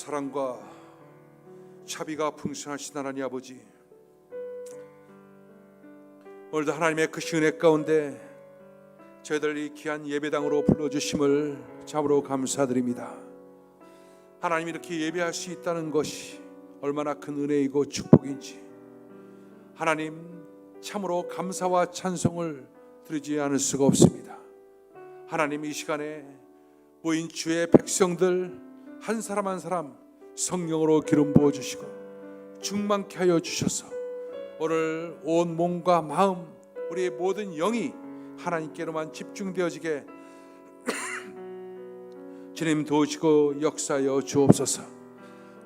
사랑과 자비가 풍성하신 하나님 아버지, 오늘도 하나님의 크신 은혜 가운데 저희들 이 귀한 예배당으로 불러주심을 참으로 감사드립니다. 하나님, 이렇게 예배할 수 있다는 것이 얼마나 큰 은혜이고 축복인지 하나님 참으로 감사와 찬송을 드리지 않을 수가 없습니다. 하나님, 이 시간에 모인 주의 백성들 한 사람 한 사람 성령으로 기름 부어주시고 충만케 하여 주셔서 오늘 온 몸과 마음, 우리의 모든 영이 하나님께로만 집중되어지게 주님 도우시고 역사하여 주옵소서.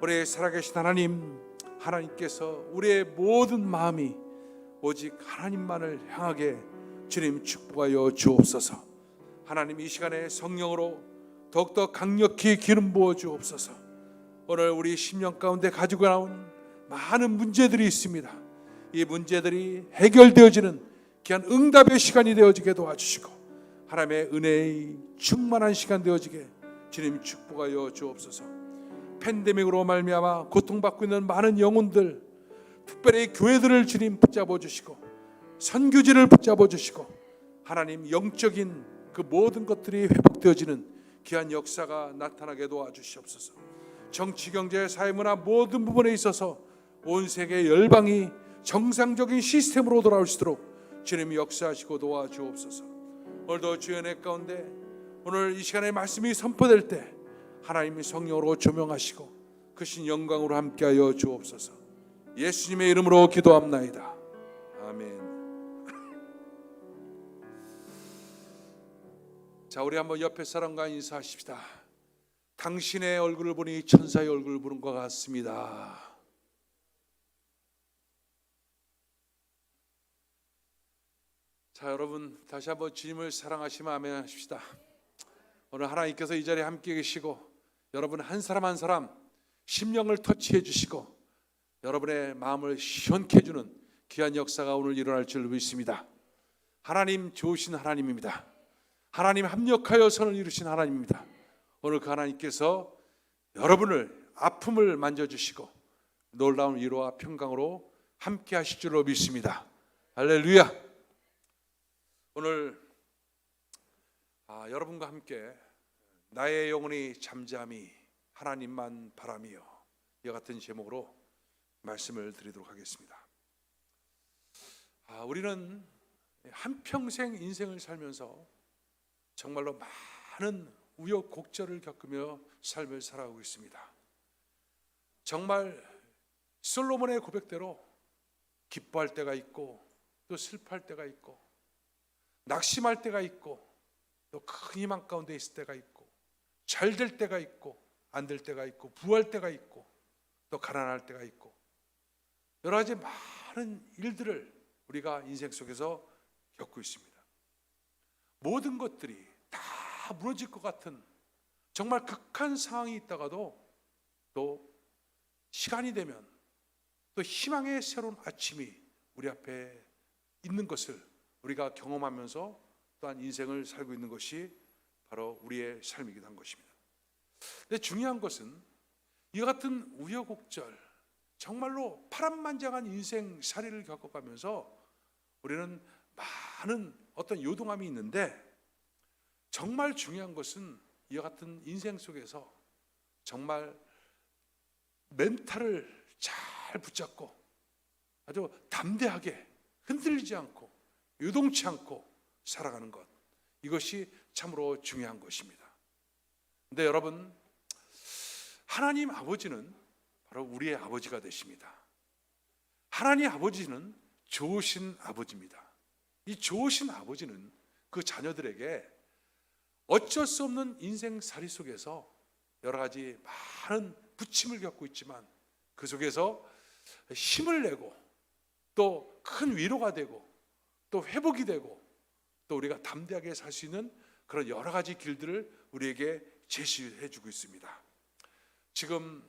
우리 살아계신 하나님, 하나님께서 우리의 모든 마음이 오직 하나님만을 향하게 주님 축복하여 주옵소서. 하나님, 이 시간에 성령으로 더욱더 강력히 기름 부어 주옵소서. 오늘 우리 심령 가운데 가지고 나온 많은 문제들이 있습니다. 이 문제들이 해결되어지는 귀한 응답의 시간이 되어지게 도와주시고 하나님의 은혜의 충만한 시간 되어지게 주님 축복하여 주옵소서. 팬데믹으로 말미암아 고통받고 있는 많은 영혼들, 특별히 교회들을 주님 붙잡아 주시고 선교지를 붙잡아 주시고 하나님 영적인 그 모든 것들이 회복되어지는 귀한 역사가 나타나게 도와주시옵소서. 정치, 경제, 사회문화 모든 부분에 있어서 온 세계 열방이 정상적인 시스템으로 돌아올 수 있도록 주님이 역사하시고 도와주옵소서. 오늘도 주의 은혜 가운데 오늘 이 시간에 말씀이 선포될 때 하나님의 성령으로 조명하시고 크신 영광으로 함께하여 주옵소서. 예수님의 이름으로 기도합나이다. 아멘. 자, 우리 한번 옆에 사람과 인사하십시다. 당신의 얼굴을 보니 천사의 얼굴을 보는 것 같습니다. 자, 여러분 다시 한번 주님을 사랑하시면 아멘 하십시다. 오늘 하나님께서 이 자리에 함께 계시고 여러분 한 사람 한 사람 심령을 터치해 주시고 여러분의 마음을 시원케 해주는 귀한 역사가 오늘 일어날 줄 믿습니다. 하나님 좋으신 하나님입니다. 하나님 합력하여 선을 이루신 하나님입니다. 오늘 그 하나님께서 여러분을 아픔을 만져주시고 놀라운 위로와 평강으로 함께 하실 줄로 믿습니다. 할렐루야. 오늘 여러분과 함께 나의 영혼이 잠잠히 하나님만 바라며 이와 같은 제목으로 말씀을 드리도록 하겠습니다. 우리는 한평생 인생을 살면서 정말로 많은 우여곡절을 겪으며 삶을 살아가고 있습니다. 정말 솔로몬의 고백대로 기뻐할 때가 있고 또 슬퍼할 때가 있고 낙심할 때가 있고 또 큰 희망 가운데 있을 때가 있고 잘 될 때가 있고 안 될 때가 있고 부할 때가 있고 또 가난할 때가 있고 여러 가지 많은 일들을 우리가 인생 속에서 겪고 있습니다. 모든 것들이 다 무너질 것 같은 정말 극한 상황이 있다가도 또 시간이 되면 또 희망의 새로운 아침이 우리 앞에 있는 것을 우리가 경험하면서 또한 인생을 살고 있는 것이 바로 우리의 삶이기도 한 것입니다. 근데 중요한 것은 이와 같은 우여곡절, 정말로 파란만장한 인생살이를 겪어가면서 우리는 많은 어떤 요동함이 있는데 정말 중요한 것은 이와 같은 인생 속에서 정말 멘탈을 잘 붙잡고 아주 담대하게 흔들리지 않고 요동치 않고 살아가는 것, 이것이 참으로 중요한 것입니다. 근데 여러분, 하나님 아버지는 바로 우리의 아버지가 되십니다. 하나님 아버지는 좋으신 아버지입니다. 이 좋으신 아버지는 그 자녀들에게 어쩔 수 없는 인생살이 속에서 여러 가지 많은 부침을 겪고 있지만 그 속에서 힘을 내고 또 큰 위로가 되고 또 회복이 되고 또 우리가 담대하게 살 수 있는 그런 여러 가지 길들을 우리에게 제시해 주고 있습니다. 지금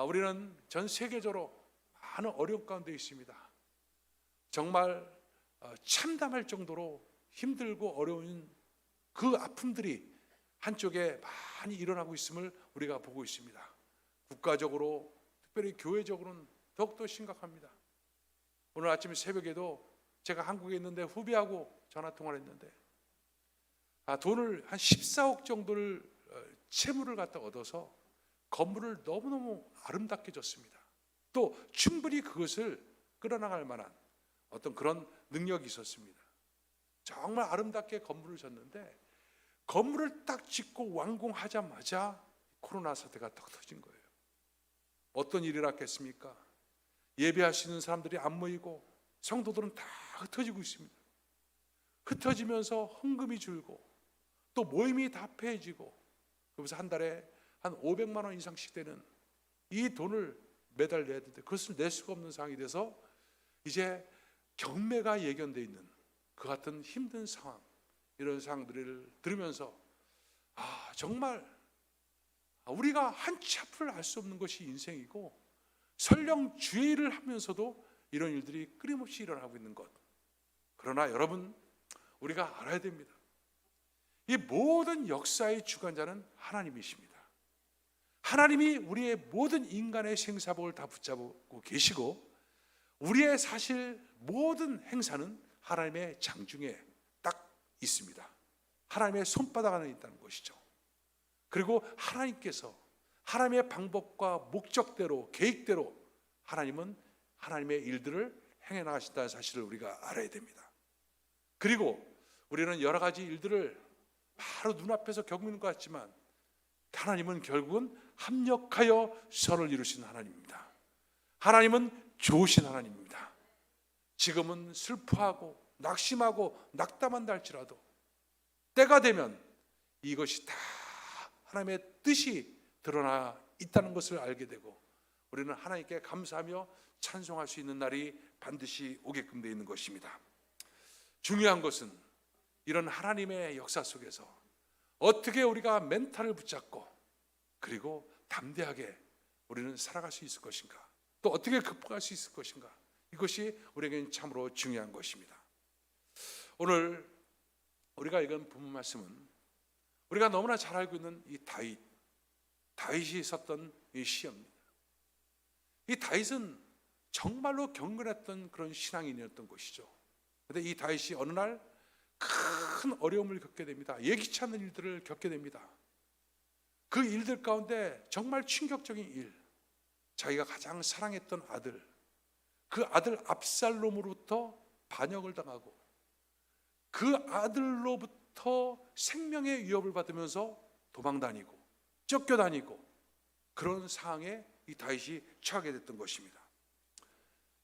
우리는 전 세계적으로 많은 어려움 가운데 있습니다. 정말 참담할 정도로 힘들고 어려운 그 아픔들이 한쪽에 많이 일어나고 있음을 우리가 보고 있습니다. 국가적으로 특별히 교회적으로는 더욱더 심각합니다. 오늘 아침 새벽에도 제가 한국에 있는데 후배하고 전화 통화를 했는데 돈을 한 14억 정도를 채무를 갖다 얻어서 건물을 너무너무 아름답게 졌습니다. 또 충분히 그것을 끌어나갈 만한 어떤 그런 능력이 있었습니다. 정말 아름답게 건물을 졌는데 건물을 딱 짓고 완공하자마자 코로나 사태가 딱 터진 거예요. 어떤 일이 났겠습니까? 예배하시는 사람들이 안 모이고 성도들은 다 흩어지고 있습니다. 흩어지면서 헌금이 줄고 또 모임이 다 폐해지고, 그래서 한 달에 한 500만 원 이상씩 되는 이 돈을 매달 내야 되는데 그것을 낼 수가 없는 상황이 돼서 이제 경매가 예견돼 있는 그 같은 힘든 상황, 이런 상황들을 들으면서 정말 우리가 한치 앞을 알 수 없는 것이 인생이고 설령 주의를 하면서도 이런 일들이 끊임없이 일어나고 있는 것. 그러나 여러분, 우리가 알아야 됩니다. 이 모든 역사의 주관자는 하나님이십니다. 하나님이 우리의 모든 인간의 생사복을 다 붙잡고 계시고 우리의 사실 모든 행사는 하나님의 장중에 딱 있습니다. 하나님의 손바닥 안에 있다는 것이죠. 그리고 하나님께서 하나님의 방법과 목적대로, 계획대로 하나님은 하나님의 일들을 행해 나가신다는 사실을 우리가 알아야 됩니다. 그리고 우리는 여러 가지 일들을 바로 눈앞에서 겪는 것 같지만 하나님은 결국은 합력하여 선을 이루시는 하나님입니다. 하나님은 좋으신 하나님입니다. 지금은 슬퍼하고 낙심하고 낙담한다 할지라도 때가 되면 이것이 다 하나님의 뜻이 드러나 있다는 것을 알게 되고 우리는 하나님께 감사하며 찬송할 수 있는 날이 반드시 오게끔 되어 있는 것입니다. 중요한 것은 이런 하나님의 역사 속에서 어떻게 우리가 멘탈을 붙잡고 그리고 담대하게 우리는 살아갈 수 있을 것인가, 또 어떻게 극복할 수 있을 것인가, 이것이 우리에게는 참으로 중요한 것입니다. 오늘 우리가 읽은 본문 말씀은 우리가 너무나 잘 알고 있는 이 다윗이 썼던 이 시입니다. 이 다윗은 정말로 경건했던 그런 신앙인이었던 것이죠. 그런데 이 다윗이 어느 날 큰 어려움을 겪게 됩니다. 예기치 않는 일들을 겪게 됩니다. 그 일들 가운데 정말 충격적인 일, 자기가 가장 사랑했던 아들, 그 아들 압살롬으로부터 반역을 당하고 그 아들로부터 생명의 위협을 받으면서 도망다니고 쫓겨다니고 그런 상황에 이 다윗이 처하게 됐던 것입니다.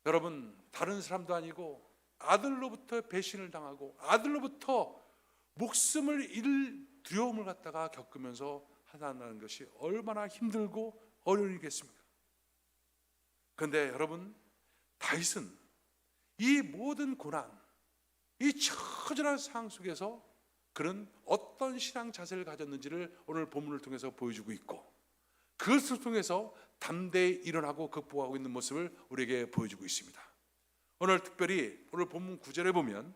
여러분, 다른 사람도 아니고 아들로부터 배신을 당하고 아들로부터 목숨을 잃을 두려움을 갖다가 겪으면서 하나하는 것이 얼마나 힘들고 어려운 일이겠습니까? 그런데 여러분, 다윗은 이 모든 고난, 이 처절한 상황 속에서 그는 어떤 신앙 자세를 가졌는지를 오늘 본문을 통해서 보여주고 있고 그것을 통해서 담대히 일어나고 극복하고 있는 모습을 우리에게 보여주고 있습니다. 오늘 특별히 오늘 본문 9절에 보면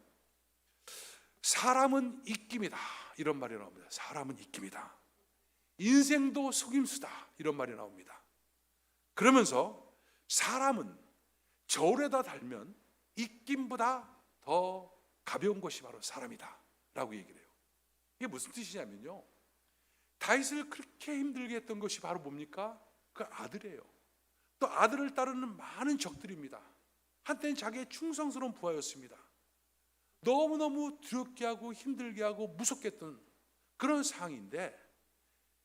사람은 입김이다 이런 말이 나옵니다. 사람은 입김이다. 인생도 속임수다 이런 말이 나옵니다. 그러면서 사람은 저울에다 달면 입김보다 더 가벼운 것이 바로 사람이다 라고 얘기를 해요. 이게 무슨 뜻이냐면요, 다윗을 그렇게 힘들게 했던 것이 바로 뭡니까? 그 아들이에요. 또 아들을 따르는 많은 적들입니다. 한때는 자기의 충성스러운 부하였습니다. 너무너무 두렵게 하고 힘들게 하고 무섭게 했던 그런 상황인데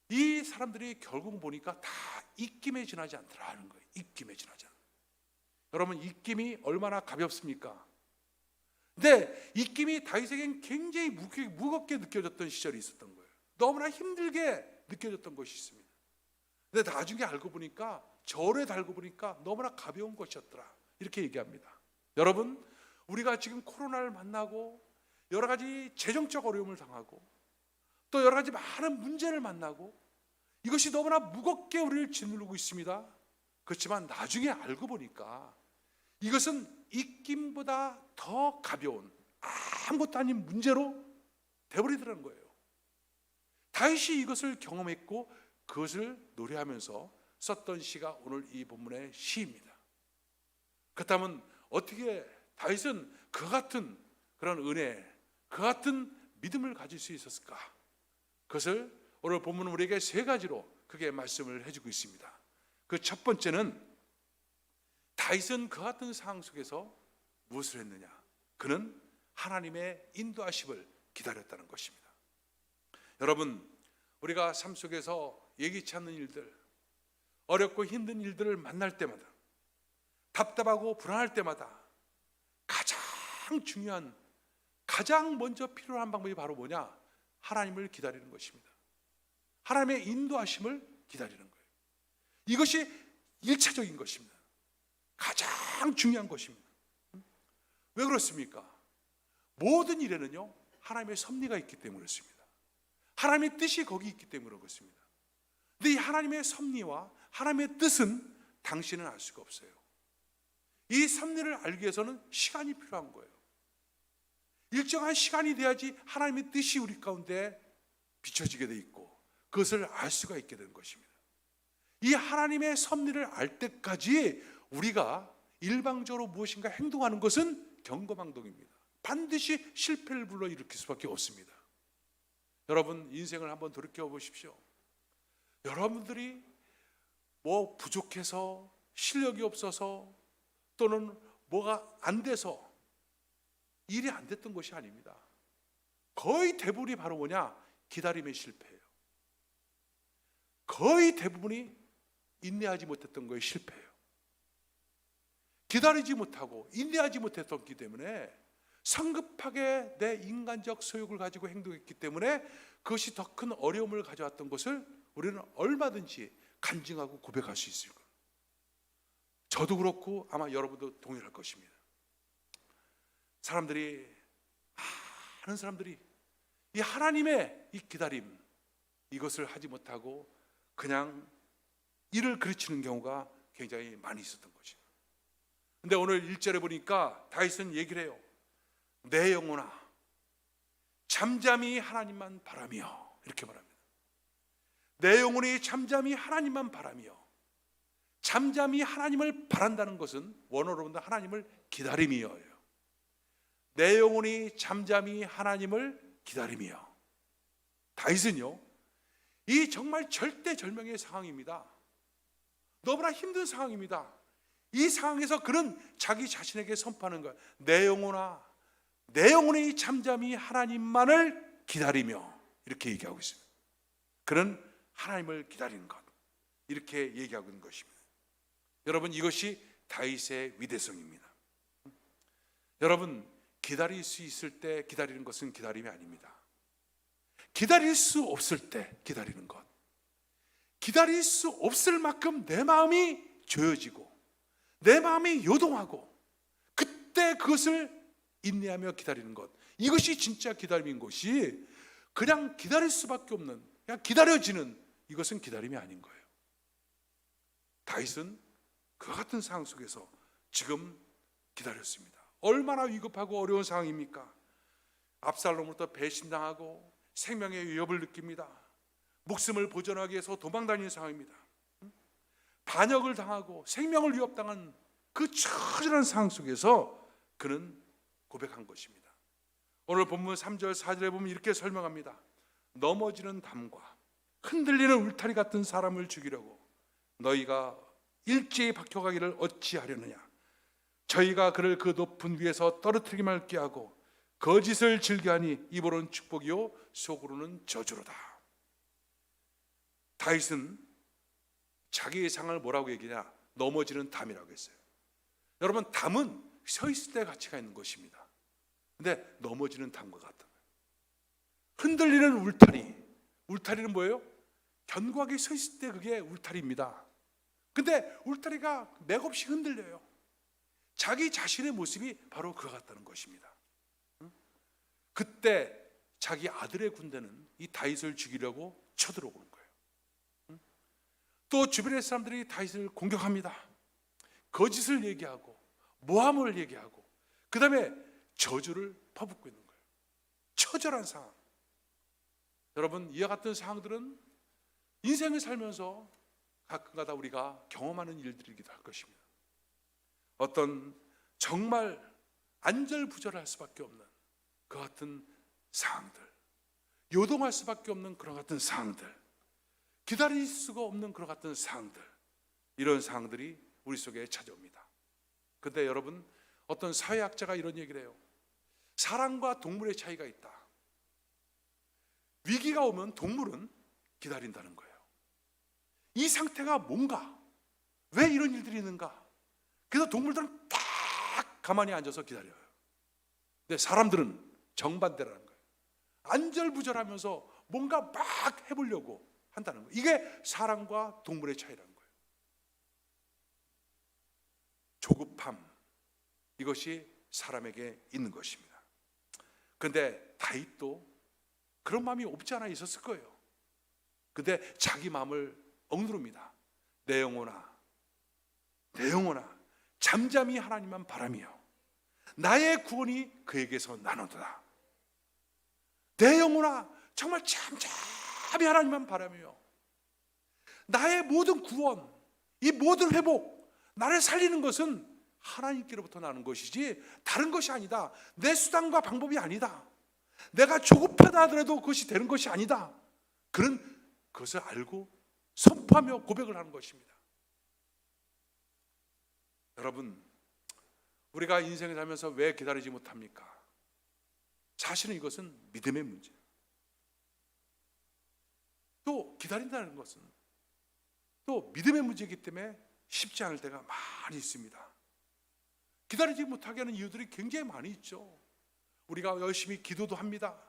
이 사람들이 결국 보니까 다 입김에 지나지 않더라는 거예요. 입김에 지나지 않아. 여러분, 입김이 얼마나 가볍습니까? 근데 입김이 다윗에겐 굉장히 무겁게 느껴졌던 시절이 있었던 거예요. 너무나 힘들게 느껴졌던 것이 있습니다. 근데 나중에 알고 보니까 절에 달고 보니까 너무나 가벼운 것이었더라 이렇게 얘기합니다. 여러분, 우리가 지금 코로나를 만나고 여러 가지 재정적 어려움을 당하고 또 여러 가지 많은 문제를 만나고 이것이 너무나 무겁게 우리를 짓누르고 있습니다. 그렇지만 나중에 알고 보니까 이것은 입김보다 더 가벼운 아무것도 아닌 문제로 돼버리더라는 거예요. 다윗이 이것을 경험했고 그것을 노래하면서 썼던 시가 오늘 이 본문의 시입니다. 그렇다면 어떻게 다윗은 그 같은 그런 은혜, 그 같은 믿음을 가질 수 있었을까? 그것을 오늘 본문은 우리에게 세 가지로 크게 말씀을 해주고 있습니다. 그 첫 번째는 다윗은 그 같은 상황 속에서 무엇을 했느냐? 그는 하나님의 인도하심을 기다렸다는 것입니다. 여러분, 우리가 삶 속에서 예기치 않는 일들, 어렵고 힘든 일들을 만날 때마다, 답답하고 불안할 때마다 가장 중요한, 가장 먼저 필요한 방법이 바로 뭐냐? 하나님을 기다리는 것입니다. 하나님의 인도하심을 기다리는 거예요. 이것이 1차적인 것입니다. 가장 중요한 것입니다. 왜 그렇습니까? 모든 일에는요, 하나님의 섭리가 있기 때문에 그렇습니다. 하나님의 뜻이 거기 있기 때문에 그렇습니다. 근데 이 하나님의 섭리와 하나님의 뜻은 당신은 알 수가 없어요. 이 섭리를 알기 위해서는 시간이 필요한 거예요. 일정한 시간이 돼야지 하나님의 뜻이 우리 가운데 비춰지게 돼 있고 그것을 알 수가 있게 되는 것입니다. 이 하나님의 섭리를 알 때까지 우리가 일방적으로 무엇인가 행동하는 것은 경거망동입니다. 반드시 실패를 불러일으킬 수밖에 없습니다. 여러분, 인생을 한번 돌이켜 보십시오. 여러분들이 뭐 부족해서, 실력이 없어서, 또는 뭐가 안 돼서 일이 안 됐던 것이 아닙니다. 거의 대부분이 바로 뭐냐? 기다림의 실패예요. 거의 대부분이 인내하지 못했던 거에 실패예요. 기다리지 못하고 인내하지 못했기 때문에 성급하게 내 인간적 소욕을 가지고 행동했기 때문에 그것이 더 큰 어려움을 가져왔던 것을 우리는 얼마든지 간증하고 고백할 수 있을 거예요. 저도 그렇고 아마 여러분도 동일할 것입니다. 많은 사람들이 이 하나님의 이 기다림, 이것을 하지 못하고 그냥 일을 그르치는 경우가 굉장히 많이 있었던 것이죠. 근데 오늘 1절에 보니까 다윗은 얘기를 해요. 내 영혼아, 잠잠히 하나님만 바라며, 이렇게 말합니다. 내 영혼이 잠잠히 하나님만 바라며. 잠잠히 하나님을 바란다는 것은 원어로 본다 하나님을 기다림이에요. 내 영혼이 잠잠히 하나님을 기다리며. 다윗은요, 이 정말 절대절명의 상황입니다. 너무나 힘든 상황입니다. 이 상황에서 그는 자기 자신에게 선포하는 거예요. 내 영혼아, 내 영혼이 잠잠히 하나님만을 기다리며, 이렇게 얘기하고 있습니다. 그는 하나님을 기다리는 것, 이렇게 얘기하고 있는 것입니다. 여러분, 이것이 다윗의 위대성입니다. 여러분, 기다릴 수 있을 때 기다리는 것은 기다림이 아닙니다. 기다릴 수 없을 때 기다리는 것, 기다릴 수 없을 만큼 내 마음이 조여지고 내 마음이 요동하고 그때 그것을 인내하며 기다리는 것, 이것이 진짜 기다림인 것이 그냥 기다릴 수밖에 없는, 그냥 기다려지는, 이것은 기다림이 아닌 거예요. 다윗은 그 같은 상황 속에서 지금 기다렸습니다. 얼마나 위급하고 어려운 상황입니까? 압살롬으로부터 배신당하고 생명의 위협을 느낍니다. 목숨을 보존하기 위해서 도망다니는 상황입니다. 반역을 당하고 생명을 위협당한 그 처절한 상황 속에서 그는 고백한 것입니다. 오늘 본문 3절 4절에 보면 이렇게 설명합니다. 넘어지는 담과 흔들리는 울타리 같은 사람을 죽이려고 너희가 일제히 박혀가기를 어찌하려느냐. 저희가 그를 그 높은 위에서 떨어뜨리기만 할게 하고 거짓을 즐겨하니 입으로는 축복이요 속으로는 저주로다. 다윗은 자기의 상황을 뭐라고 얘기냐? 넘어지는 담이라고 했어요. 여러분, 담은 서 있을 때 가치가 있는 것입니다. 근데 넘어지는 담과 같은 거예요. 흔들리는 울타리, 울타리는 뭐예요? 견고하게 서 있을 때 그게 울타리입니다. 근데 울타리가 맥없이 흔들려요. 자기 자신의 모습이 바로 그와 같다는 것입니다. 그때 자기 아들의 군대는 이 다윗을 죽이려고 쳐들어오는 거예요. 또 주변의 사람들이 다윗을 공격합니다. 거짓을 얘기하고 모함을 얘기하고 그 다음에 저주를 퍼붓고 있는 거예요. 처절한 상황. 여러분, 이와 같은 상황들은 인생을 살면서 가끔가다 우리가 경험하는 일들이기도 할 것입니다. 어떤 정말 안절부절할 수밖에 없는 그 같은 상황들, 요동할 수밖에 없는 그런 같은 상황들, 기다릴 수가 없는 그런 같은 상황들, 이런 상황들이 우리 속에 찾아옵니다. 그런데 여러분, 어떤 사회학자가 이런 얘기를 해요. 사람과 동물의 차이가 있다. 위기가 오면 동물은 기다린다는 거예요. 이 상태가 뭔가, 왜 이런 일들이 있는가? 그래서 동물들은 딱 가만히 앉아서 기다려요. 근데 사람들은 정반대라는 거예요. 안절부절하면서 뭔가 막 해보려고 한다는 거예요. 이게 사람과 동물의 차이라는 거예요. 조급함, 이것이 사람에게 있는 것입니다. 그런데 다윗도 그런 마음이 없지 않아 있었을 거예요. 근데 자기 마음을 억누릅니다. 내 영혼아, 내 영혼아, 잠잠히 하나님만 바라며 나의 구원이 그에게서 나노도다. 내 영혼아, 정말 잠잠히 하나님만 바라며 나의 모든 구원, 이 모든 회복, 나를 살리는 것은 하나님께로부터 나는 것이지 다른 것이 아니다. 내 수단과 방법이 아니다. 내가 조급하다 하더라도 그것이 되는 것이 아니다. 그런 것을 알고 선포하며 고백을 하는 것입니다. 여러분, 우리가 인생을 살면서 왜 기다리지 못합니까? 사실은 이것은 믿음의 문제예요. 또 기다린다는 것은 또 믿음의 문제이기 때문에 쉽지 않을 때가 많이 있습니다. 기다리지 못하게 하는 이유들이 굉장히 많이 있죠. 우리가 열심히 기도도 합니다.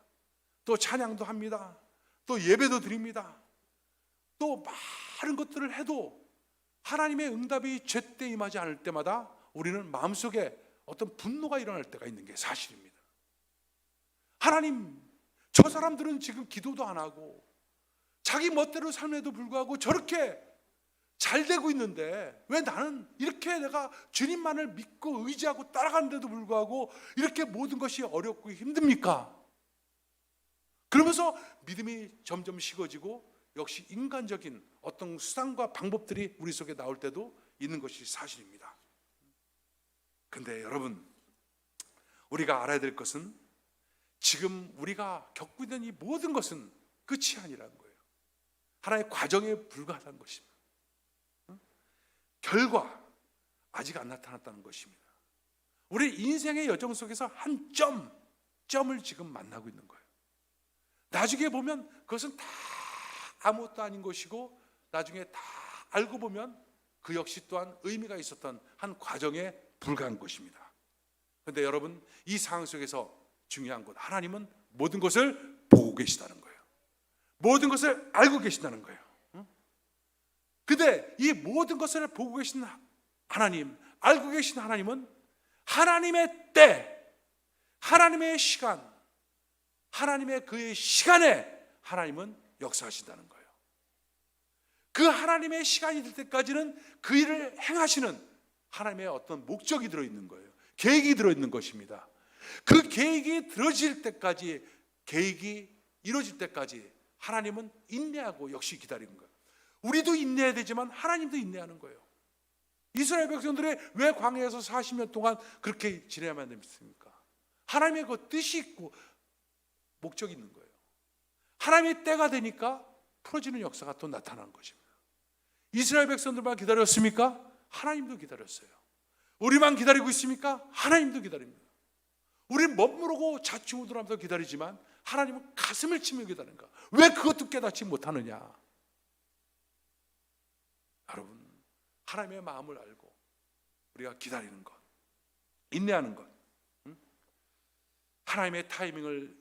또 찬양도 합니다. 또 예배도 드립니다. 또 많은 것들을 해도 하나님의 응답이 제때 임하지 않을 때마다 우리는 마음속에 어떤 분노가 일어날 때가 있는 게 사실입니다. 하나님, 저 사람들은 지금 기도도 안 하고 자기 멋대로 삶에도 불구하고 저렇게 잘 되고 있는데 왜 나는 이렇게 내가 주님만을 믿고 의지하고 따라가는데도 불구하고 이렇게 모든 것이 어렵고 힘듭니까? 그러면서 믿음이 점점 식어지고 역시 인간적인 어떤 수단과 방법들이 우리 속에 나올 때도 있는 것이 사실입니다. 근데 여러분, 우리가 알아야 될 것은 지금 우리가 겪고 있는 이 모든 것은 끝이 아니라는 거예요. 하나의 과정에 불과하다는 것입니다. 결과 아직 안 나타났다는 것입니다. 우리 인생의 여정 속에서 한 점을 지금 만나고 있는 거예요. 나중에 보면 그것은 다 아무것도 아닌 것이고 나중에 다 알고 보면 그 역시 또한 의미가 있었던 한 과정에 불과한 것입니다. 그런데 여러분, 이 상황 속에서 중요한 것, 하나님은 모든 것을 보고 계시다는 거예요. 모든 것을 알고 계신다는 거예요. 근데 이 모든 것을 보고 계신 하나님, 알고 계신 하나님은 하나님의 때, 하나님의 시간, 하나님의 그의 시간에 하나님은 역사하신다는 거예요. 그 하나님의 시간이 될 때까지는 그 일을 행하시는 하나님의 어떤 목적이 들어있는 거예요. 계획이 들어있는 것입니다. 그 계획이 들어질 때까지, 계획이 이루어질 때까지 하나님은 인내하고 역시 기다리는 거예요. 우리도 인내해야 되지만 하나님도 인내하는 거예요. 이스라엘 백성들이 왜 광야에서 40년 동안 그렇게 지내야만 됩니까? 하나님의 그 뜻이 있고 목적이 있는 거예요. 하나님의 때가 되니까 풀어지는 역사가 또 나타나는 것입니다. 이스라엘 백성들만 기다렸습니까? 하나님도 기다렸어요. 우리만 기다리고 있습니까? 하나님도 기다립니다. 우리는 멋모르고 자충우돌하면서 기다리지만 하나님은 가슴을 치며 기다리는가? 왜 그것도 깨닫지 못하느냐? 여러분, 하나님의 마음을 알고 우리가 기다리는 것, 인내하는 것, 하나님의 타이밍을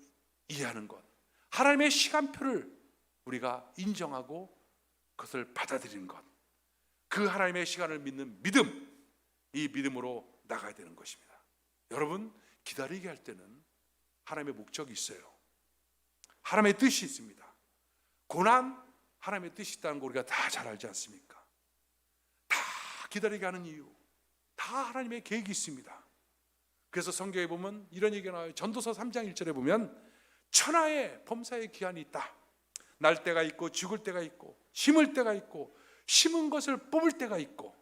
이해하는 것, 하나님의 시간표를 우리가 인정하고 그것을 받아들이는 것, 그 하나님의 시간을 믿는 믿음, 이 믿음으로 나가야 되는 것입니다. 여러분, 기다리게 할 때는 하나님의 목적이 있어요. 하나님의 뜻이 있습니다. 고난, 하나님의 뜻이 있다는 거 우리가 다 잘 알지 않습니까? 다 기다리게 하는 이유, 다 하나님의 계획이 있습니다. 그래서 성경에 보면 이런 얘기가 나와요. 전도서 3장 1절에 보면 천하의 범사의 기한이 있다. 날 때가 있고 죽을 때가 있고 심을 때가 있고 심은 것을 뽑을 때가 있고,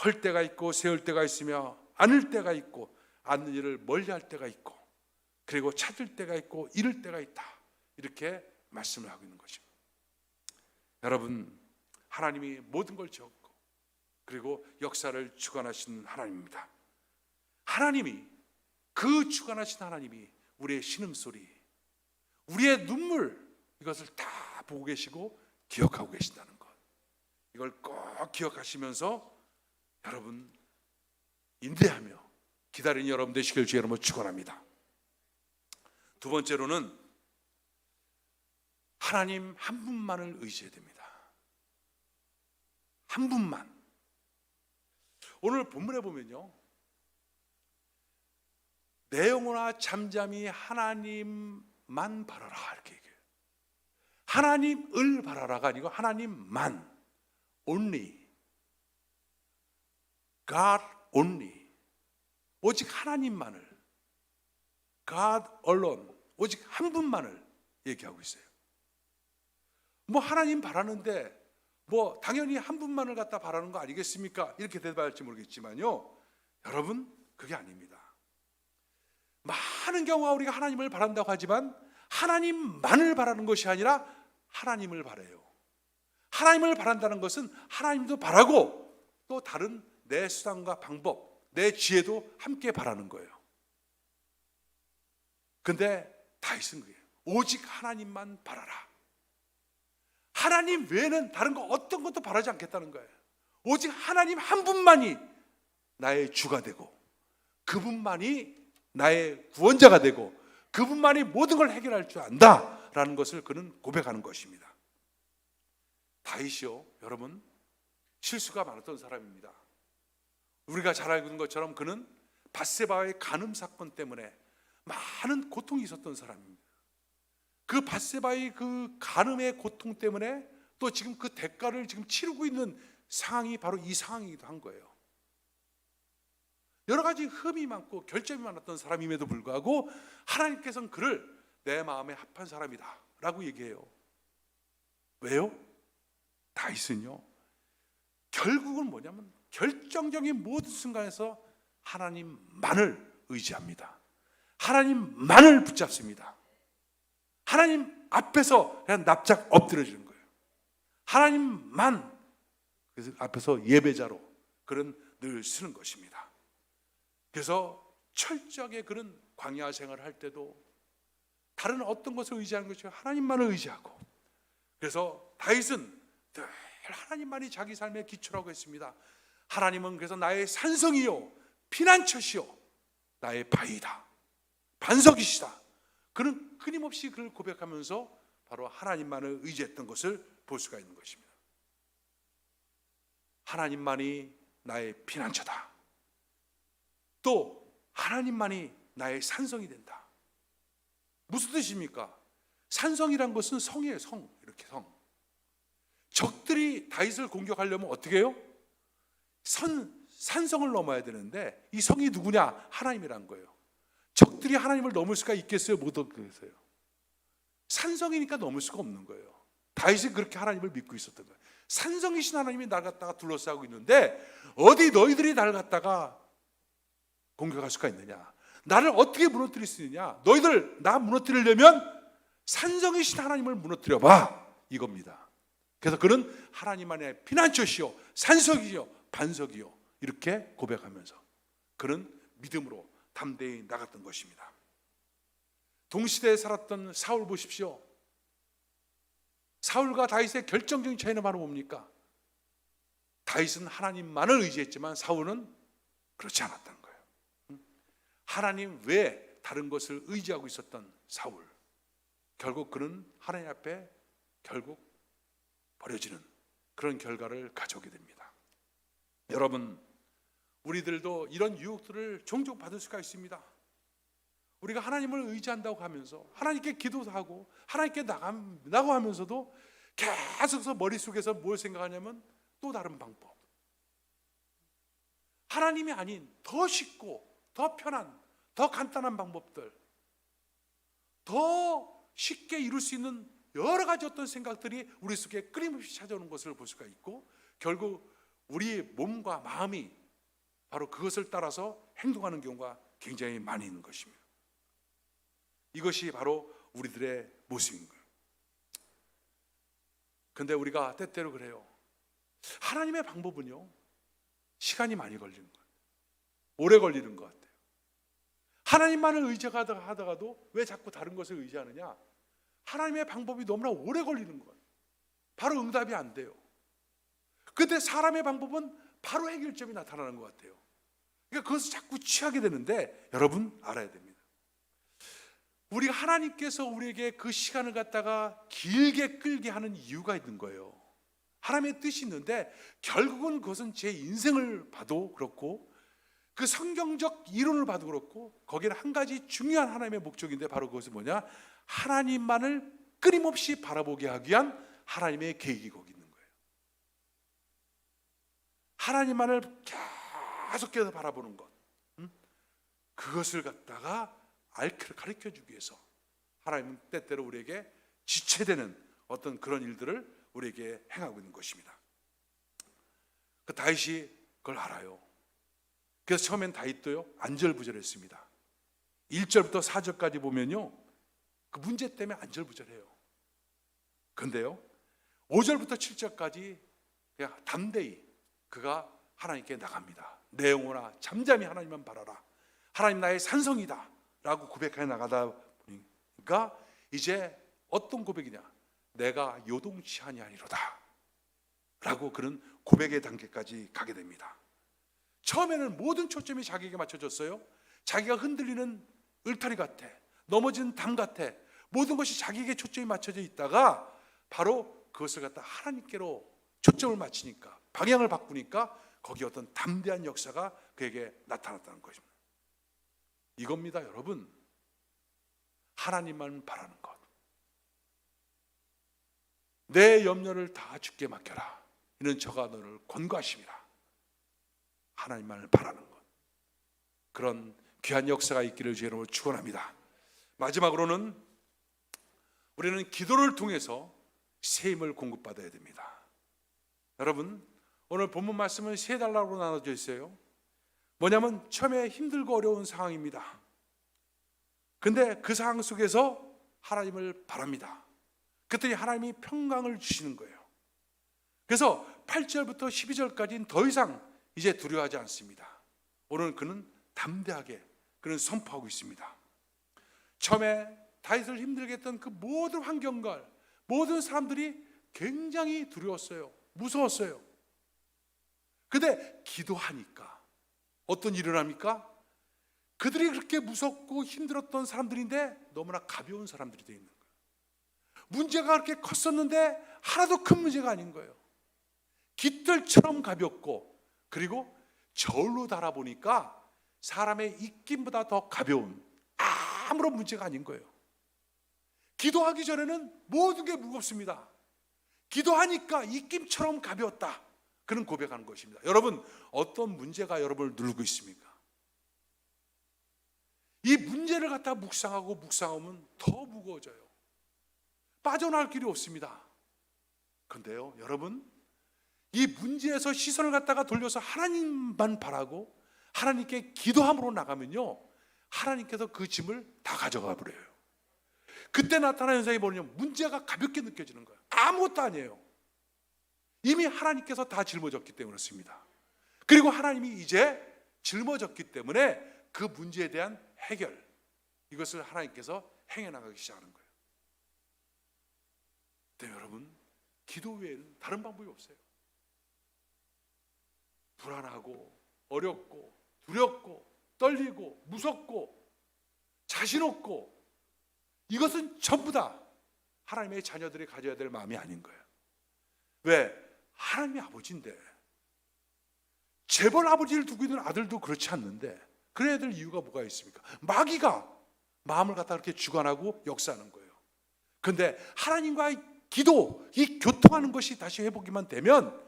헐 때가 있고, 세울 때가 있으며, 안을 때가 있고, 않는 일을 멀리할 때가 있고, 그리고 찾을 때가 있고, 잃을 때가 있다. 이렇게 말씀을 하고 있는 것입니다. 여러분, 하나님이 모든 걸 지었고, 그리고 역사를 주관하시는 하나님입니다. 하나님이, 그 주관하신 하나님이 우리의 신음소리, 우리의 눈물, 이것을 다 보고 계시고 기억하고 계신다는 것, 이걸 꼭 기억하시면서 여러분 인내하며 기다리는 여러분 되시길 주의 이름으로 축원합니다. 두 번째로는 하나님 한 분만을 의지해야 됩니다. 한 분만. 오늘 본문에 보면요, 내 영혼아 잠잠히 하나님만 바라라 이렇게 얘기해요. 하나님을 바라라가 아니고 하나님만, only, God only, 오직 하나님만을, God alone, 오직 한 분만을 얘기하고 있어요. 뭐 하나님 바라는데 뭐 당연히 한 분만을 갖다 바라는 거 아니겠습니까? 이렇게 대답할지 모르겠지만요, 여러분 그게 아닙니다. 많은 경우가 우리가 하나님을 바란다고 하지만 하나님만을 바라는 것이 아니라 하나님을 바라요. 하나님을 바란다는 것은 하나님도 바라고 또 다른 내 수단과 방법, 내 지혜도 함께 바라는 거예요. 근데 다윗은 그게 오직 하나님만 바라라. 하나님 외에는 다른 거 어떤 것도 바라지 않겠다는 거예요. 오직 하나님 한 분만이 나의 주가 되고, 그분만이 나의 구원자가 되고, 그분만이 모든 걸 해결할 줄 안다라는 것을 그는 고백하는 것입니다. 다윗이요, 여러분 실수가 많았던 사람입니다. 우리가 잘 알고 있는 것처럼 그는 밧세바의 간음 사건 때문에 많은 고통이 있었던 사람입니다. 그 밧세바의 그 간음의 고통 때문에 또 지금 그 대가를 지금 치르고 있는 상황이 바로 이 상황이기도 한 거예요. 여러 가지 흠이 많고 결점이 많았던 사람임에도 불구하고 하나님께서는 그를 내 마음에 합한 사람이다 라고 얘기해요. 왜요? 다윗은요, 결국은 뭐냐면 결정적인 모든 순간에서 하나님만을 의지합니다. 하나님만을 붙잡습니다. 하나님 앞에서 그냥 납작 엎드려지는 거예요. 하나님만, 그래서 앞에서 예배자로 그는 늘 쓰는 것입니다. 그래서 철저하게 그는 광야 생활을 할 때도 다른 어떤 것을 의지하는 것이 하나님만을 의지하고, 그래서 다윗은 늘 하나님만이 자기 삶의 기초라고 했습니다. 하나님은 그래서 나의 산성이요 피난처시요 나의 바위다, 반석이시다. 그는 끊임없이 그를 고백하면서 바로 하나님만을 의지했던 것을 볼 수가 있는 것입니다. 하나님만이 나의 피난처다. 또 하나님만이 나의 산성이 된다. 무슨 뜻입니까? 산성이란 것은 성이에요. 성. 이렇게 성. 적들이 다윗을 공격하려면 어떻게 해요? 산성을 넘어야 되는데 이 성이 누구냐? 하나님이란 거예요. 적들이 하나님을 넘을 수가 있겠어요? 못 얻겠어요? 산성이니까 넘을 수가 없는 거예요. 다윗이 그렇게 하나님을 믿고 있었던 거예요. 산성이신 하나님이 날 갖다가 둘러싸고 있는데 어디 너희들이 날 갖다가 공격할 수가 있느냐? 나를 어떻게 무너뜨릴 수 있느냐? 너희들 나 무너뜨리려면 산성이신 하나님을 무너뜨려 봐, 이겁니다. 그래서 그는 하나님만의 피난처시요 산석이요 반석이요 이렇게 고백하면서 그는 믿음으로 담대히 나갔던 것입니다. 동시대에 살았던 사울 보십시오. 사울과 다윗의 결정적인 차이는 바로 뭡니까? 다윗은 하나님만을 의지했지만 사울은 그렇지 않았다는 거예요. 하나님 외에 다른 것을 의지하고 있었던 사울, 결국 그는 하나님 앞에 결국 버려지는 그런 결과를 가져오게 됩니다. 여러분, 우리들도 이런 유혹들을 종종 받을 수가 있습니다. 우리가 하나님을 의지한다고 하면서 하나님께 기도도 하고 하나님께 나가고 하면서도 계속해서 머릿속에서 뭘 생각하냐면 또 다른 방법, 하나님이 아닌 더 쉽고 더 편한 더 간단한 방법들, 더 쉽게 이룰 수 있는 여러 가지 어떤 생각들이 우리 속에 끊임없이 찾아오는 것을 볼 수가 있고, 결국 우리 몸과 마음이 바로 그것을 따라서 행동하는 경우가 굉장히 많이 있는 것입니다. 이것이 바로 우리들의 모습인 거예요. 근데 우리가 때때로 그래요. 하나님의 방법은요, 시간이 많이 걸리는 것 같아요. 오래 걸리는 것 같아요. 하나님만을 의지하다가도 왜 자꾸 다른 것을 의지하느냐? 하나님의 방법이 너무나 오래 걸리는 것 같아요. 바로 응답이 안 돼요. 근데 사람의 방법은 바로 해결점이 나타나는 것 같아요. 그러니까 그것을 자꾸 취하게 되는데, 여러분 알아야 됩니다. 우리가 하나님께서 우리에게 그 시간을 갖다가 길게 끌게 하는 이유가 있는 거예요. 하나님의 뜻이 있는데, 결국은 그것은 제 인생을 봐도 그렇고 그 성경적 이론을 봐도 그렇고, 거기에는 한 가지 중요한 하나님의 목적인데, 바로 그것은 뭐냐? 하나님만을 끊임없이 바라보게 하기 위한 하나님의 계획이 거기 있는 거예요. 하나님만을 계속해서 바라보는 것, 그것을 갖다가 가르쳐주기 위해서 하나님은 때때로 우리에게 지체되는 어떤 그런 일들을 우리에게 행하고 있는 것입니다. 그 다윗이 그걸 알아요. 그래서 처음엔 다윗도요, 안절부절했습니다. 1절부터 4절까지 보면요, 그 문제 때문에 안절부절해요. 근데요, 5절부터 7절까지 그냥 담대히 그가 하나님께 나갑니다. 내 영혼아 잠잠히 하나님만 바라라. 하나님 나의 산성이다 라고 고백해 나가다 보니까 이제 어떤 고백이냐? 내가 요동치 아니하리로다 라고 그런 고백의 단계까지 가게 됩니다. 처음에는 모든 초점이 자기에게 맞춰졌어요. 자기가 흔들리는 울타리 같아, 넘어진 담 같아, 모든 것이 자기에게 초점이 맞춰져 있다가 바로 그것을 갖다 하나님께로 초점을 맞추니까, 방향을 바꾸니까 거기에 어떤 담대한 역사가 그에게 나타났다는 것입니다. 이겁니다, 여러분. 하나님만 바라는 것. 내 염려를 다 주께 맡겨라. 이는 저가 너를 권고하심이라. 하나님만을 바라는 것. 그런 귀한 역사가 있기를 주의 이름으로 축원합니다. 마지막으로는 우리는 기도를 통해서 새 힘을 공급받아야 됩니다. 여러분, 오늘 본문 말씀은 세 단락으로 나눠져 있어요. 뭐냐면 처음에 힘들고 어려운 상황입니다. 근데 그 상황 속에서 하나님을 바랍니다. 그랬더니 하나님이 평강을 주시는 거예요. 그래서 8절부터 12절까지는 더 이상 이제 두려워하지 않습니다. 오늘 그는 담대하게 그는 선포하고 있습니다. 처음에 다윗을 힘들게 했던 그 모든 환경과 모든 사람들이 굉장히 두려웠어요. 무서웠어요. 근데 기도하니까 어떤 일을 합니까? 그들이 그렇게 무섭고 힘들었던 사람들인데 너무나 가벼운 사람들이 되어 있는 거예요. 문제가 그렇게 컸었는데 하나도 큰 문제가 아닌 거예요. 깃털처럼 가볍고, 그리고 저울로 달아보니까 사람의 입김보다 더 가벼운 아무런 문제가 아닌 거예요. 기도하기 전에는 모든 게 무겁습니다. 기도하니까 입김처럼 가벼웠다, 그런 고백하는 것입니다. 여러분, 어떤 문제가 여러분을 누르고 있습니까? 이 문제를 갖다 묵상하고 묵상하면 더 무거워져요. 빠져나올 길이 없습니다. 그런데요, 여러분, 이 문제에서 시선을 갖다가 돌려서 하나님만 바라고 하나님께 기도함으로 나가면요, 하나님께서 그 짐을 다 가져가 버려요. 그때 나타나는 현상이 뭐냐면 문제가 가볍게 느껴지는 거예요. 아무것도 아니에요. 이미 하나님께서 다 짊어졌기 때문에 그렇습니다. 그리고 하나님이 이제 짊어졌기 때문에 그 문제에 대한 해결, 이것을 하나님께서 행해 나가기 시작하는 거예요. 근데 여러분, 기도 외에는 다른 방법이 없어요. 불안하고 어렵고 두렵고 떨리고 무섭고 자신 없고, 이것은 전부 다 하나님의 자녀들이 가져야 될 마음이 아닌 거예요. 왜? 하나님이 아버지인데, 재벌 아버지를 두고 있는 아들도 그렇지 않는데 그래야 될 이유가 뭐가 있습니까? 마귀가 마음을 갖다 그렇게 주관하고 역사하는 거예요. 그런데 하나님과의 기도, 이 교통하는 것이 다시 회복이만 되면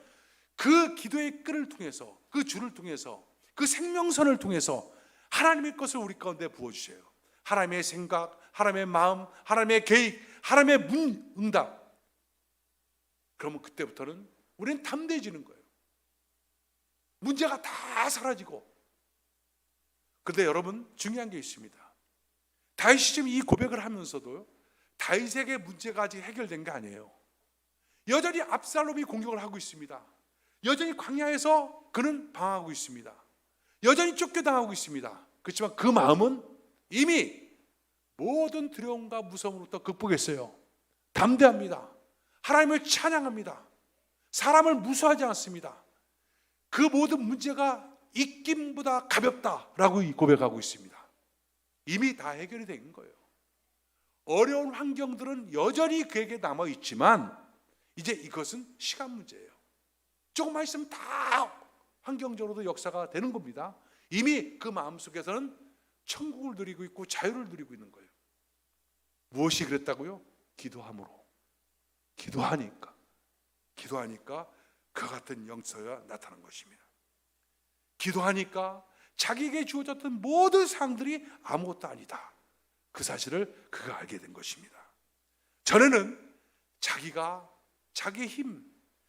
그 기도의 끈을 통해서, 그 줄을 통해서, 그 생명선을 통해서 하나님의 것을 우리 가운데 부어주세요. 하나님의 생각, 하나님의 마음, 하나님의 계획, 하나님의 응답. 그러면 그때부터는 우리는 담대해지는 거예요. 문제가 다 사라지고. 그런데 여러분, 중요한 게 있습니다. 다윗이 지금 이 고백을 하면서도 다윗에게 문제가 아직 해결된 게 아니에요. 여전히 압살롬이 공격을 하고 있습니다. 여전히 광야에서 그는 방황하고 있습니다. 여전히 쫓겨당하고 있습니다. 그렇지만 그 마음은 이미 모든 두려움과 무서움으로부터 극복했어요. 담대합니다. 하나님을 찬양합니다. 사람을 무수하지 않습니다. 그 모든 문제가 입김보다 가볍다라고 고백하고 있습니다. 이미 다 해결이 된 거예요. 어려운 환경들은 여전히 그에게 남아있지만 이제 이것은 시간 문제예요. 조금만 있으면 다 환경적으로도 역사가 되는 겁니다. 이미 그 마음속에서는 천국을 누리고 있고 자유를 누리고 있는 거예요. 무엇이 그랬다고요? 기도함으로. 기도하니까 그 같은 영서가 나타난 것입니다. 기도하니까 자기에게 주어졌던 모든 상들이 아무것도 아니다. 그 사실을 그가 알게 된 것입니다. 전에는 자기가 자기의 힘,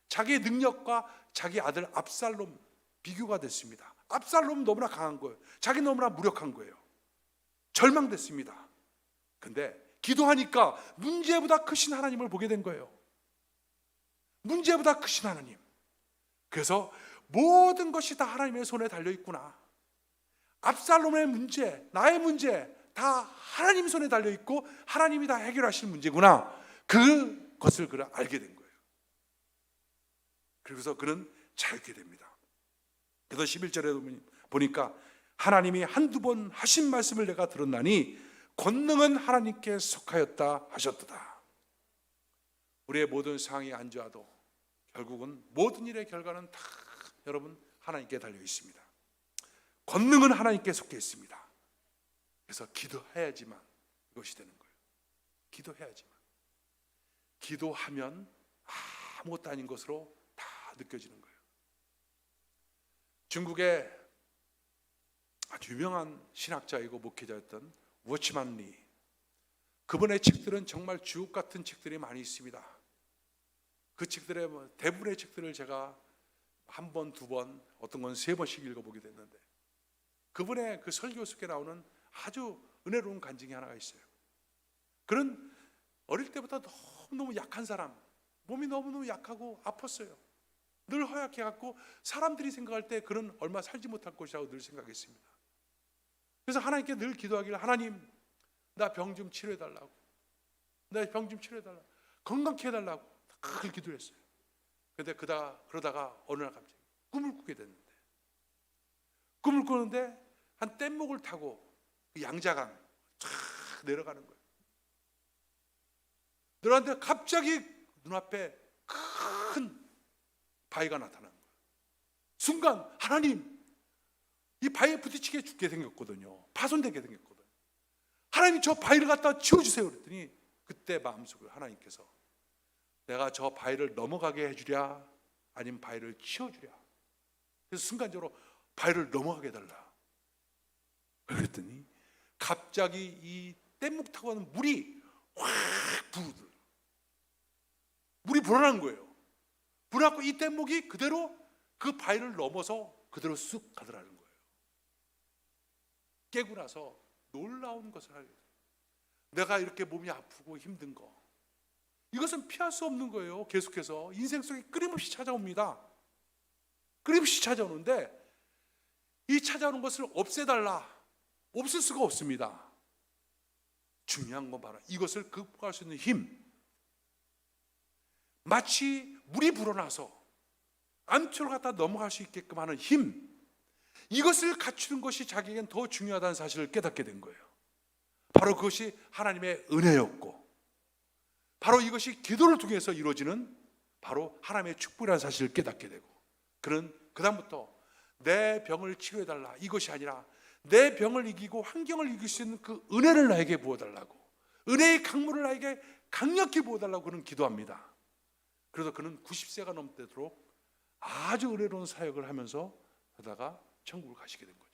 자기의 능력과 자기 아들 압살롬 비교가 됐습니다. 압살롬은 너무나 강한 거예요. 자기 너무나 무력한 거예요. 절망됐습니다. 근데 기도하니까 문제보다 크신 하나님을 보게 된 거예요. 문제보다 크신 하나님. 그래서 모든 것이 다 하나님의 손에 달려있구나. 압살롬의 문제, 나의 문제 다 하나님 손에 달려있고 하나님이 다 해결하실 문제구나. 그것을 그는 알게 된 거예요. 그래서 그는 자유케 됩니다. 그래서 11절에 보니까 하나님이 한두 번 하신 말씀을 내가 들었나니 권능은 하나님께 속하였다 하셨도다. 우리의 모든 상황이 안 좋아도 결국은 모든 일의 결과는 다 여러분 하나님께 달려 있습니다. 권능은 하나님께 속해 있습니다. 그래서 기도해야지만 이것이 되는 거예요. 기도해야지만. 기도하면 아무것도 아닌 것으로 다 느껴지는 거예요. 중국의 아주 유명한 신학자이고 목회자였던 워치만 리, 그분의 책들은 정말 주옥 같은 책들이 많이 있습니다. 그 책들의 대부분의 책들을 제가 한 번, 두 번, 어떤 건 세 번씩 읽어보게 됐는데 그분의 그 설교 속에 나오는 아주 은혜로운 간증이 하나가 있어요. 그는 어릴 때부터 너무너무 약한 사람, 몸이 너무너무 약하고 아팠어요. 늘 허약해갖고 사람들이 생각할 때 그는 얼마 살지 못할 것이라고 늘 생각했습니다. 그래서 하나님께 늘 기도하기를, 하나님 나 병 좀 치료해달라고, 나 병 좀 치료해달라고, 건강케 해달라고 늘 기도를 했어요. 그런데 그러다가 어느 날 갑자기 꿈을 꾸게 됐는데, 꿈을 꾸는데 한 뗏목을 타고 그 양자강 쫙 내려가는 거예요. 내려가는데 갑자기 눈앞에 큰 바위가 나타나는 거예요. 순간 하나님, 이 바위에 부딪히게 죽게 생겼거든요. 파손되게 생겼거든요. 하나님 저 바위를 갖다 치워주세요 그랬더니 그때 마음속으로 하나님께서 내가 저 바위를 넘어가게 해주랴 아니면 바위를 치워주랴. 그래서 순간적으로 바위를 넘어가게 해달라 그랬더니 갑자기 이 뗏목 타고 가는 물이 확 부르더라고요. 물이 불어난 거예요. 불어났고 이 뗏목이 그대로 그 바위를 넘어서 그대로 쑥 가더라는 거예요. 깨고 나서 놀라운 것을 알게 돼요. 내가 이렇게 몸이 아프고 힘든 거, 이것은 피할 수 없는 거예요. 계속해서 인생 속에 끊임없이 찾아옵니다. 끊임없이 찾아오는데 이 찾아오는 것을 없애달라, 없을 수가 없습니다. 중요한 건 바로 이것을 극복할 수 있는 힘, 마치 물이 불어나서 암초를 갖다 넘어갈 수 있게끔 하는 힘, 이것을 갖추는 것이 자기에겐 더 중요하다는 사실을 깨닫게 된 거예요. 바로 그것이 하나님의 은혜였고, 바로 이것이 기도를 통해서 이루어지는 바로 하나님의 축복이라는 사실을 깨닫게 되고, 그는 그다음부터 내 병을 치료해달라 이것이 아니라 내 병을 이기고 환경을 이길 수 있는 그 은혜를 나에게 부어달라고, 은혜의 강물을 나에게 강력히 부어달라고 그는 기도합니다. 그래서 그는 90세가 넘도록 아주 은혜로운 사역을 하면서 하다가 천국을 가시게 된 거죠.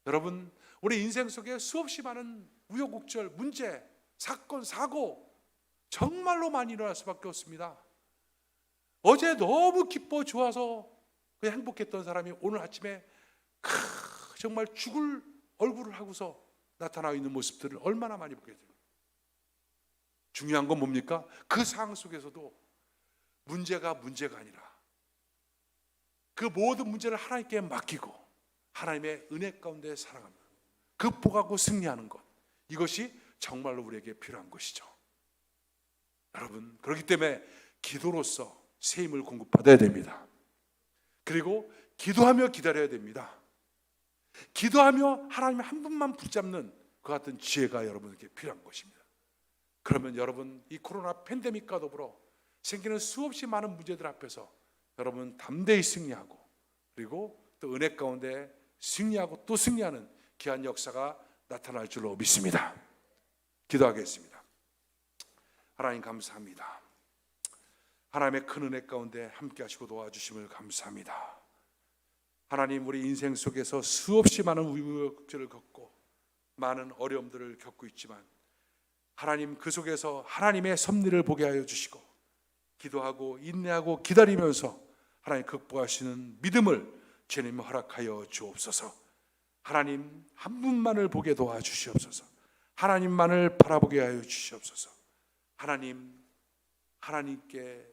여러분, 우리 인생 속에 수없이 많은 우여곡절, 문제, 사건, 사고 정말로 많이 일어날 수밖에 없습니다. 어제 너무 기뻐 좋아서 그냥 행복했던 사람이 오늘 아침에 정말 죽을 얼굴을 하고서 나타나 있는 모습들을 얼마나 많이 보게 됩니다. 중요한 건 뭡니까? 그 상황 속에서도 문제가 아니라 그 모든 문제를 하나님께 맡기고 하나님의 은혜 가운데 살아가며 극복하고 승리하는 것, 이것이 정말로 우리에게 필요한 것이죠. 여러분, 그렇기 때문에 기도로서 새 힘을 공급받아야 됩니다. 그리고 기도하며 기다려야 됩니다. 기도하며 하나님 한 분만 붙잡는 그 같은 지혜가 여러분에게 필요한 것입니다. 그러면 여러분, 이 코로나 팬데믹과 더불어 생기는 수없이 많은 문제들 앞에서 여러분 담대히 승리하고, 그리고 또 은혜 가운데 승리하고 또 승리하는 귀한 역사가 나타날 줄로 믿습니다. 기도하겠습니다. 하나님 감사합니다. 하나님의 큰 은혜 가운데 함께 하시고 도와주심을 감사합니다. 하나님, 우리 인생 속에서 수없이 많은 우여곡절을 겪고 많은 어려움들을 겪고 있지만 하나님, 그 속에서 하나님의 섭리를 보게 하여 주시고 기도하고 인내하고 기다리면서 하나님 극복하시는 믿음을 주님 허락하여 주옵소서. 하나님 한 분만을 보게 도와주시옵소서. 하나님만을 바라보게 하여 주시옵소서. 하나님께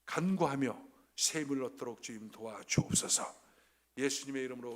간구하며 새 힘을 얻도록 주님 도와주옵소서. 예수님의 이름으로